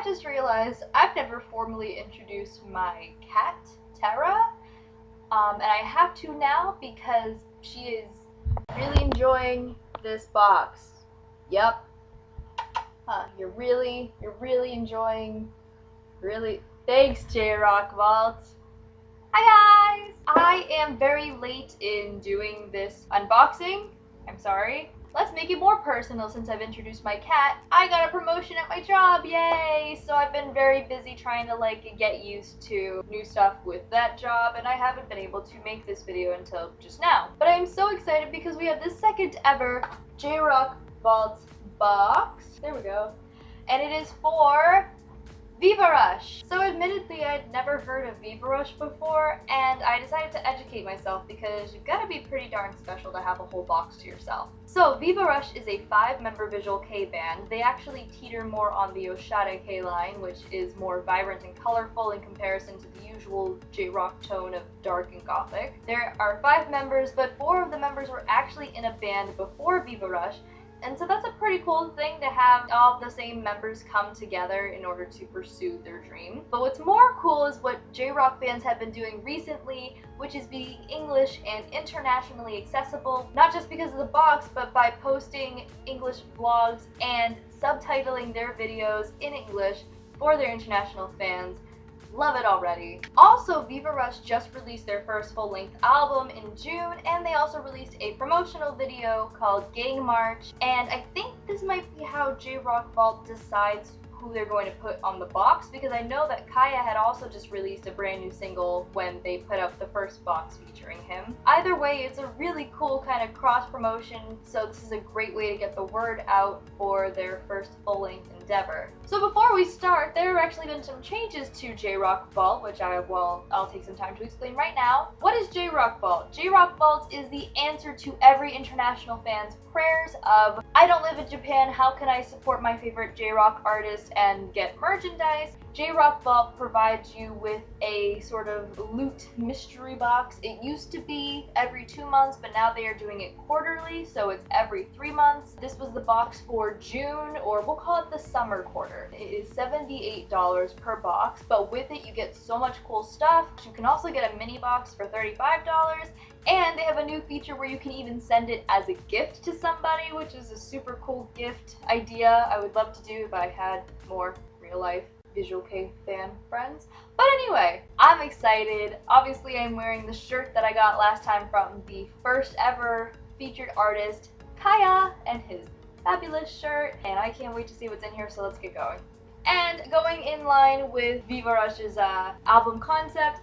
just realized I've never formally introduced my cat, Tara, and I have to now because she is really enjoying this box. Yep. You're really enjoying, thanks, JRock Vault. Hi guys! I am very late in doing this unboxing. I'm sorry. Let's make it more personal since I've introduced my cat. I got a promotion at my job, yay! So I've been very busy trying to get used to new stuff with that job, and I haven't been able to make this video until just now. But I'm so excited because we have the second ever JRock Vault box. There we go. And it is for Vivarush. So admittedly, I'd never heard of Vivarush before, and I decided to educate myself because you've got to be pretty darn special to have a whole box to yourself. So Vivarush is a 5-member visual K band. They actually teeter more on the Oshada K line, which is more vibrant and colorful in comparison to the usual JRock tone of dark and gothic. There are 5 members, but 4 of the members were actually in a band before Vivarush. And so that's a pretty cool thing to have all the same members come together in order to pursue their dream. But what's more cool is what JRock bands have been doing recently, which is being English and internationally accessible, not just because of the box, but by posting English vlogs and subtitling their videos in English for their international fans. Love it already. Also, Vivarush just released their first full-length album in June, and they also released a promotional video called Gang March, and I think this might be how JRock Vault decides who they're going to put on the box, because I know that Kaya had also just released a brand new single when they put up the first box featuring him. Either way, it's a really cool kind of cross-promotion, so this is a great way to get the word out for their first full-length endeavor. So before we start, there have actually been some changes to JRock Vault, which I'll take some time to explain right now. What is JRock Vault? JRock Vault is the answer to every international fan's prayers of, I don't live in Japan, how can I support my favorite JRock artist and get merchandise? JRock Vault provides you with a sort of loot mystery box. It used to be every 2 months, but now they are doing it quarterly, so it's every 3 months. This was the box for June, or we'll call it the summer quarter. It is $78 per box, but with it you get so much cool stuff. You can also get a mini box for $35, and they have a new feature where you can even send it as a gift to somebody, which is a super cool gift idea I would love to do if I had more real life visual K fan friends. But anyway, I'm excited. Obviously, I'm wearing the shirt that I got last time from the first ever featured artist, Kaya, and his fabulous shirt, and I can't wait to see what's in here, so let's get going. And going in line with Vivarush's album concept,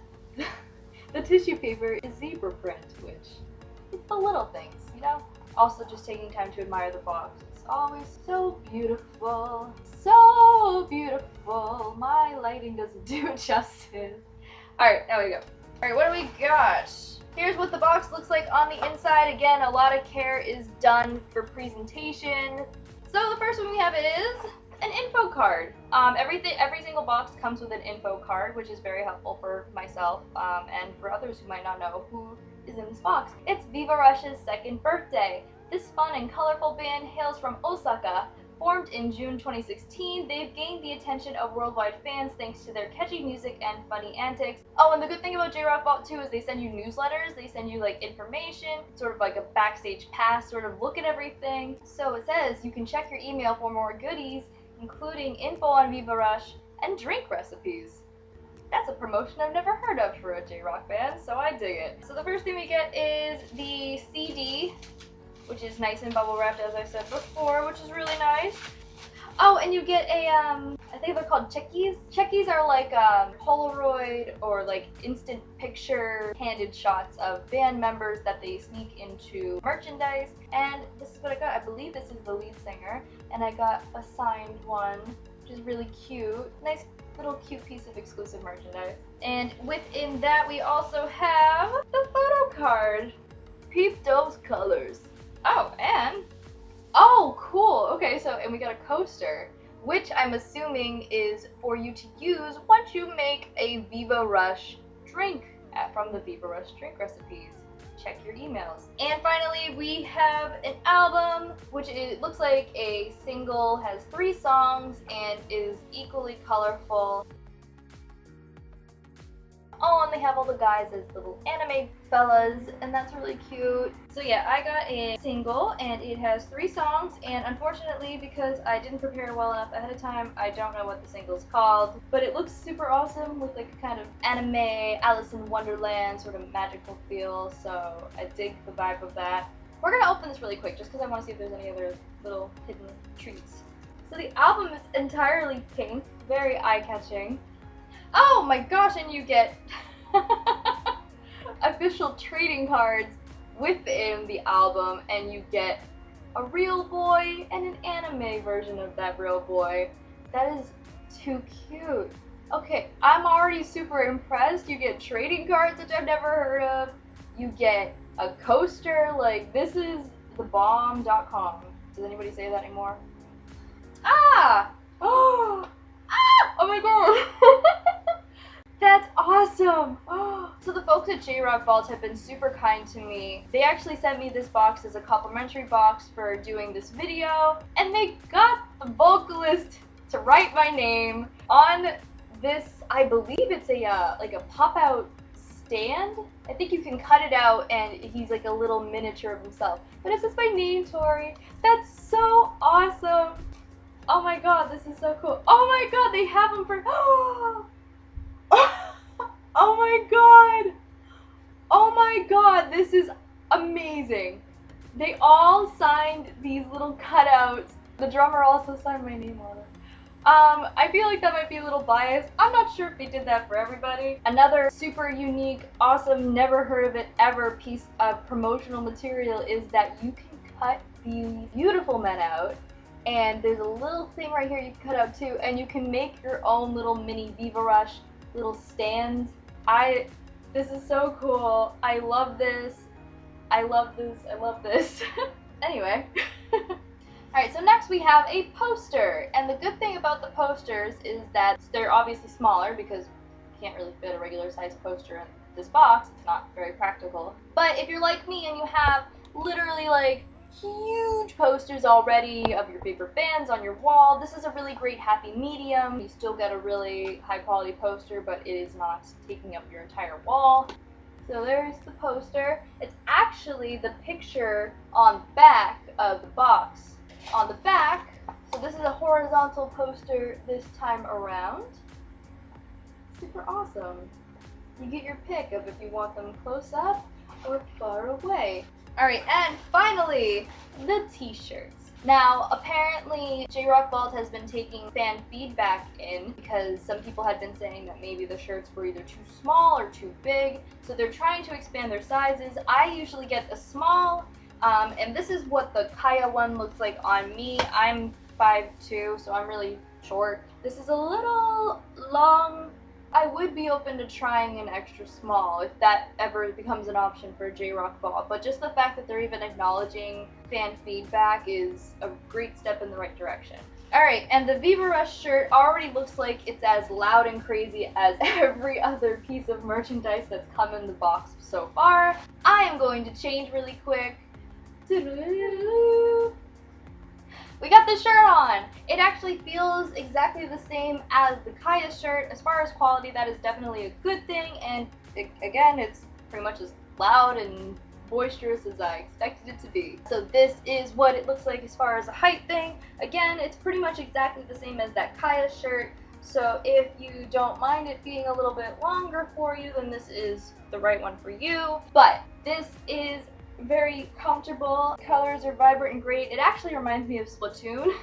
the tissue paper is zebra print, which is the little things, you know? Also just taking time to admire the box. It's always so beautiful. So beautiful. My lighting doesn't do it justice. Alright, now we go. Alright, what do we got? Here's what the box looks like on the inside. Again, a lot of care is done for presentation. So the first one we have is an info card. Every single box comes with an info card, which is very helpful for myself and for others who might not know who is in this box. It's Vivarush's 2nd birthday. This fun and colorful band hails from Osaka. Formed in June 2016, they've gained the attention of worldwide fans thanks to their catchy music and funny antics. Oh, and the good thing about JRock Vault too is they send you newsletters, they send you information, sort of like a backstage pass, sort of look at everything. So it says you can check your email for more goodies, including info on Vivarush and drink recipes. That's a promotion I've never heard of for a JRock band, so I dig it. So the first thing we get is the CD, which is nice and bubble wrapped, as I said before, which is really nice. Oh, and you get a, I think they're called checkies. Checkies are like Polaroid or instant picture candid shots of band members that they sneak into merchandise. And this is what I got. I believe this is the lead singer, and I got a signed one, which is really cute. Nice little cute piece of exclusive merchandise. And within that, we also have the photo card. Peep those colors. Oh, and oh, cool. Okay, so and we got a coaster, which I'm assuming is for you to use once you make a Vivarush drink from the Vivarush drink recipes. Check your emails. And finally, we have an album, which looks like a single, has 3 songs, and is equally really colorful. Oh, and they have all the guys as little anime fellas, and that's really cute. So yeah, I got a single, and it has 3 songs, and unfortunately, because I didn't prepare well enough ahead of time, I don't know what the single's called, but it looks super awesome with like a kind of anime, Alice in Wonderland sort of magical feel, so I dig the vibe of that. We're gonna open this really quick, just because I want to see if there's any other little hidden treats. So the album is entirely pink, very eye-catching. Oh my gosh, and you get official trading cards within the album, and you get a real boy and an anime version of that real boy. That is too cute. Okay, I'm already super impressed. You get trading cards, which I've never heard of. You get a coaster, like this is thebomb.com. Does anybody say that anymore? Ah! Oh! Ah! Oh my god! That's awesome! Oh. So the folks at JRock Vault have been super kind to me. They actually sent me this box as a complimentary box for doing this video, and they got the vocalist to write my name on this, I believe it's a like a pop-out stand. I think you can cut it out and he's like a little miniature of himself. But it says my name, Tori. That's so awesome! Oh my god, this is so cool. Oh my god, they have them for... Oh my god! Oh my god, this is amazing. They all signed these little cutouts. The drummer also signed my name on it. I feel like that might be a little biased. I'm not sure if they did that for everybody. Another super unique, awesome, never heard of it ever piece of promotional material is that you can cut these beautiful men out. And there's a little thing right here you can cut out too, and you can make your own little mini Vivarush little stands. This is so cool. I love this. I love this. I love this. Anyway. Alright, so next we have a poster. And the good thing about the posters is that they're obviously smaller because you can't really fit a regular size poster in this box. It's not very practical. But if you're like me and you have literally like huge posters already of your favorite bands on your wall, this is a really great happy medium. You still get a really high quality poster, but it is not taking up your entire wall. So there's the poster. It's actually the picture on the back of the box. On the back, so this is a horizontal poster this time around. Super awesome. You get your pick of if you want them close up or far away. Alright, and finally, the t-shirts. Now, apparently, JRock Vault has been taking fan feedback in because some people had been saying that maybe the shirts were either too small or too big, so they're trying to expand their sizes. I usually get a small, and this is what the Kaya one looks like on me. I'm 5'2", so I'm really short. This is a little long. I would be open to trying an extra small if that ever becomes an option for JRock Vault, but just the fact that they're even acknowledging fan feedback is a great step in the right direction. Alright, and the Vivarush shirt already looks like it's as loud and crazy as every other piece of merchandise that's come in the box so far. I am going to change really quick. We got the shirt on! It actually feels exactly the same as the Kaya shirt. As far as quality, that is definitely a good thing, and again, it's pretty much as loud and boisterous as I expected it to be. So this is what it looks like as far as a height thing. Again, it's pretty much exactly the same as that Kaya shirt, so if you don't mind it being a little bit longer for you, then this is the right one for you. But this is very comfortable. Colors are vibrant and great. It actually reminds me of Splatoon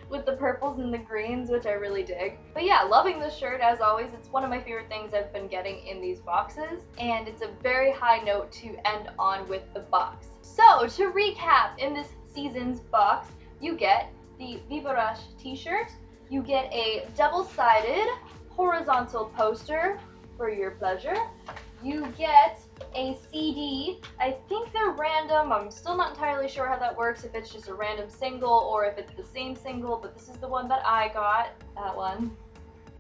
with the purples and the greens, which I really dig. But yeah, loving this shirt as always. It's one of my favorite things I've been getting in these boxes, and it's a very high note to end on with the box. So to recap, in this season's box, you get the Vivarush t-shirt, you get a double-sided horizontal poster for your pleasure, you get a CD. I think they're random. I'm still not entirely sure how that works, if it's just a random single or if it's the same single, but this is the one that I got, that one.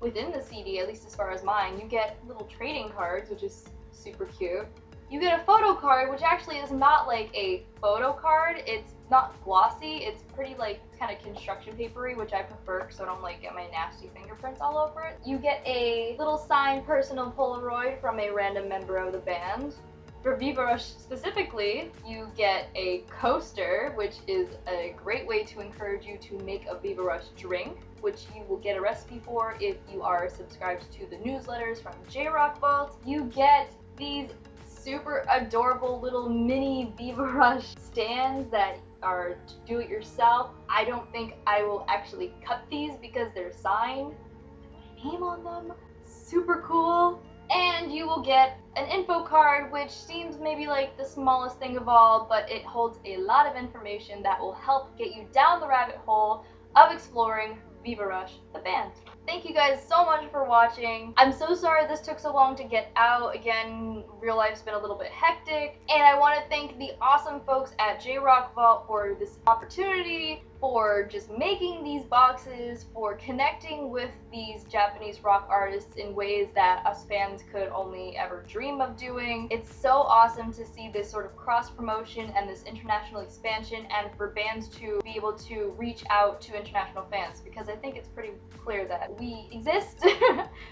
Within the CD, at least as far as mine, you get little trading cards, which is super cute. you get a photo card, which actually is not like a photo card. It's not glossy. It's pretty like kind of construction papery, which I prefer so I don't like get my nasty fingerprints all over it. You get a little signed personal Polaroid from a random member of the band. For Vivarush specifically, you get a coaster, which is a great way to encourage you to make a Vivarush drink, which you will get a recipe for if you are subscribed to the newsletters from JRock Vault. You get these super adorable little mini Vivarush stands that are do-it-yourself. I don't think I will actually cut these because they're signed. I put a name on them. Super cool. And you will get an info card, which seems maybe like the smallest thing of all, but it holds a lot of information that will help get you down the rabbit hole of exploring Vivarush, the band. Thank you guys so much for watching. I'm so sorry this took so long to get out. Again, real life's been a little bit hectic. And I want to thank the awesome folks at JRock Vault for this opportunity, for just making these boxes, for connecting with these Japanese rock artists in ways that us fans could only ever dream of doing. It's so awesome to see this sort of cross promotion and this international expansion, and for bands to be able to reach out to international fans, because I think it's pretty clear that we exist.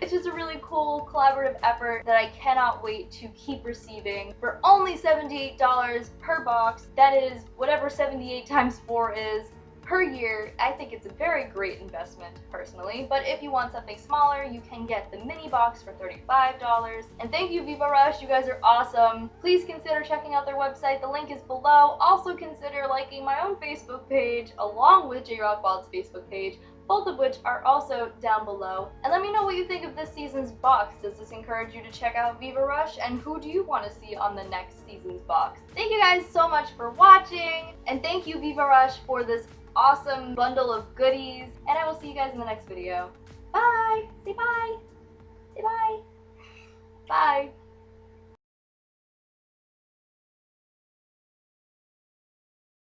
It's just a really cool collaborative effort that I cannot wait to keep receiving for only $78 per box. That is whatever 78 times 4 is per year. I think it's a very great investment personally, but if you want something smaller, you can get the mini box for $35. And thank you, Vivarush, you guys are awesome. Please consider checking out their website, the link is below. Also consider liking my own Facebook page along with JRock Vault's Facebook page, both of which are also down below. And let me know what you think of this season's box. Does this encourage you to check out Vivarush, and who do you want to see on the next season's box? Thank you guys so much for watching, and thank you, Vivarush, for this awesome bundle of goodies, and I will see you guys in the next video. Bye! Say bye!